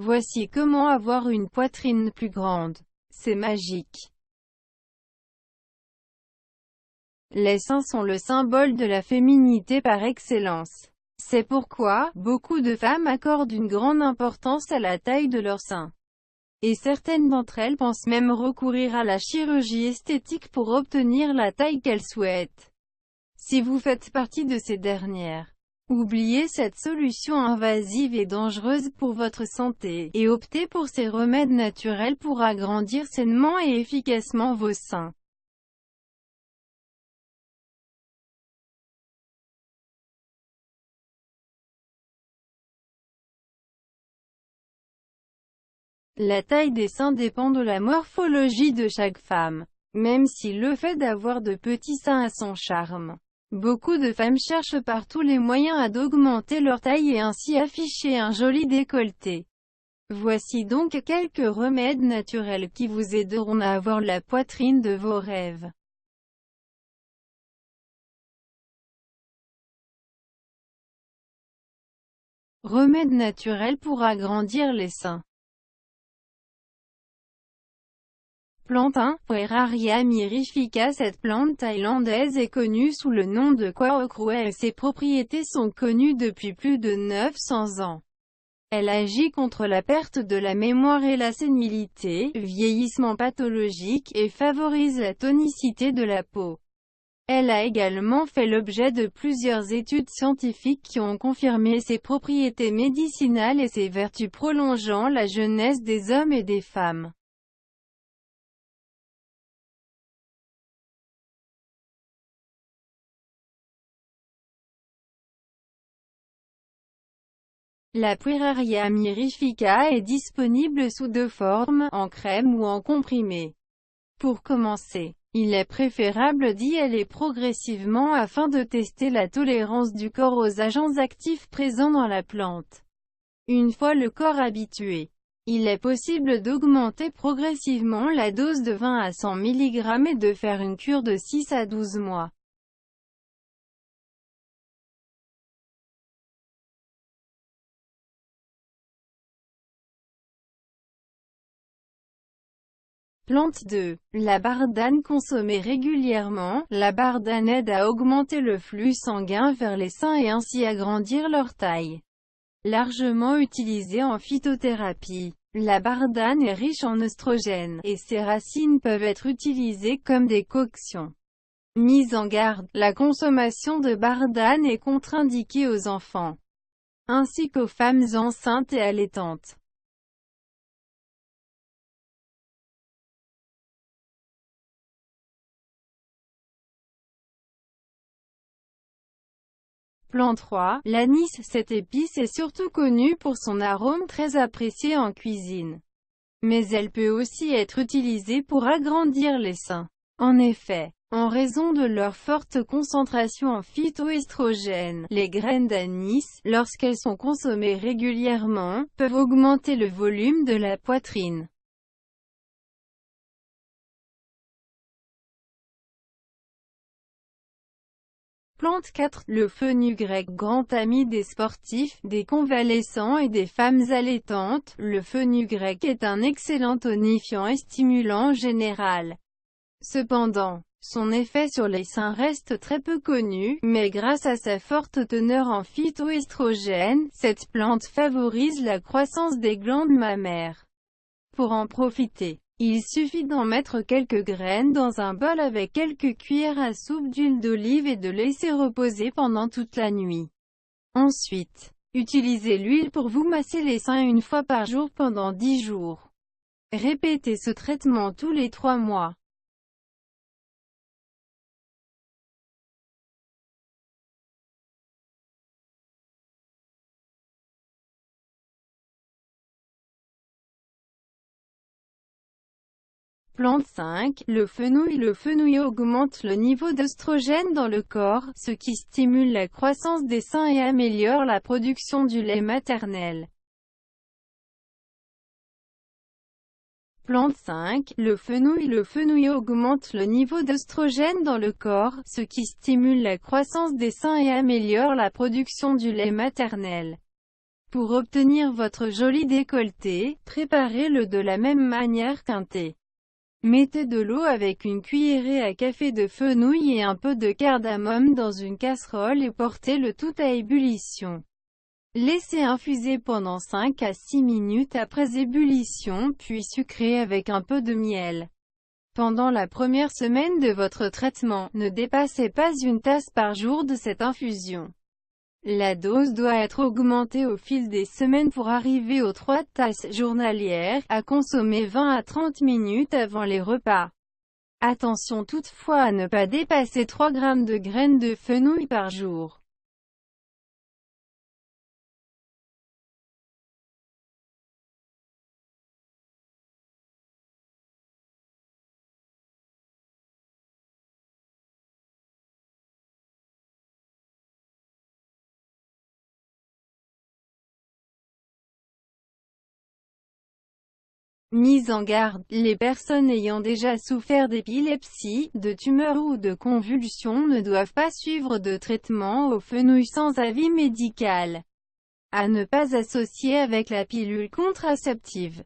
Voici comment avoir une poitrine plus grande. C'est magique. Les seins sont le symbole de la féminité par excellence. C'est pourquoi, beaucoup de femmes accordent une grande importance à la taille de leurs seins. Et certaines d'entre elles pensent même recourir à la chirurgie esthétique pour obtenir la taille qu'elles souhaitent. Si vous faites partie de ces dernières, oubliez cette solution invasive et dangereuse pour votre santé, et optez pour ces remèdes naturels pour agrandir sainement et efficacement vos seins. La taille des seins dépend de la morphologie de chaque femme. Même si le fait d'avoir de petits seins a son charme, beaucoup de femmes cherchent par tous les moyens à d'augmenter leur taille et ainsi afficher un joli décolleté. Voici donc quelques remèdes naturels qui vous aideront à avoir la poitrine de vos rêves. Remèdes naturels pour agrandir les seins. Plante 1. Pueraria mirifica. Cette plante thaïlandaise est connue sous le nom de Kwaokrué et ses propriétés sont connues depuis plus de 900 ans. Elle agit contre la perte de la mémoire et la sénilité, vieillissement pathologique, et favorise la tonicité de la peau. Elle a également fait l'objet de plusieurs études scientifiques qui ont confirmé ses propriétés médicinales et ses vertus prolongeant la jeunesse des hommes et des femmes. La Pueraria mirifica est disponible sous deux formes, en crème ou en comprimé. Pour commencer, il est préférable d'y aller progressivement afin de tester la tolérance du corps aux agents actifs présents dans la plante. Une fois le corps habitué, il est possible d'augmenter progressivement la dose de 20 à 100 mg et de faire une cure de 6 à 12 mois. Plante 2. La bardane consommée régulièrement, la bardane aide à augmenter le flux sanguin vers les seins et ainsi agrandir leur taille. Largement utilisée en phytothérapie, la bardane est riche en œstrogènes, et ses racines peuvent être utilisées comme des coctions. Mise en garde, la consommation de bardane est contre-indiquée aux enfants, ainsi qu'aux femmes enceintes et allaitantes. Plan 3. L'anis. Cette épice est surtout connue pour son arôme très apprécié en cuisine. Mais elle peut aussi être utilisée pour agrandir les seins. En effet, en raison de leur forte concentration en phytoestrogènes, les graines d'anis, lorsqu'elles sont consommées régulièrement, peuvent augmenter le volume de la poitrine. Plante 4. Le fenugrec. Grand ami des sportifs, des convalescents et des femmes allaitantes, le fenugrec est un excellent tonifiant et stimulant général. Cependant, son effet sur les seins reste très peu connu, mais grâce à sa forte teneur en phytoestrogènes, cette plante favorise la croissance des glandes mammaires. Pour en profiter, il suffit d'en mettre quelques graines dans un bol avec quelques cuillères à soupe d'huile d'olive et de laisser reposer pendant toute la nuit. Ensuite, utilisez l'huile pour vous masser les seins une fois par jour pendant 10 jours. Répétez ce traitement tous les 3 mois. Plante 5. Le fenouil. Le fenouil augmente le niveau d'œstrogène dans le corps, ce qui stimule la croissance des seins et améliore la production du lait maternel. Plante 5. Le fenouil. Le fenouil augmente le niveau d'œstrogène dans le corps, ce qui stimule la croissance des seins et améliore la production du lait maternel. Pour obtenir votre joli décolleté, préparez-le de la même manière qu'un thé. Mettez de l'eau avec une cuillerée à café de fenouil et un peu de cardamome dans une casserole et portez le tout à ébullition. Laissez infuser pendant 5 à 6 minutes après ébullition, puis sucrez avec un peu de miel. Pendant la première semaine de votre traitement, ne dépassez pas une tasse par jour de cette infusion. La dose doit être augmentée au fil des semaines pour arriver aux 3 tasses journalières, à consommer 20 à 30 minutes avant les repas. Attention toutefois à ne pas dépasser 3 grammes de graines de fenouil par jour. Mise en garde, les personnes ayant déjà souffert d'épilepsie, de tumeurs ou de convulsions ne doivent pas suivre de traitement au fenouil sans avis médical. À ne pas associer avec la pilule contraceptive.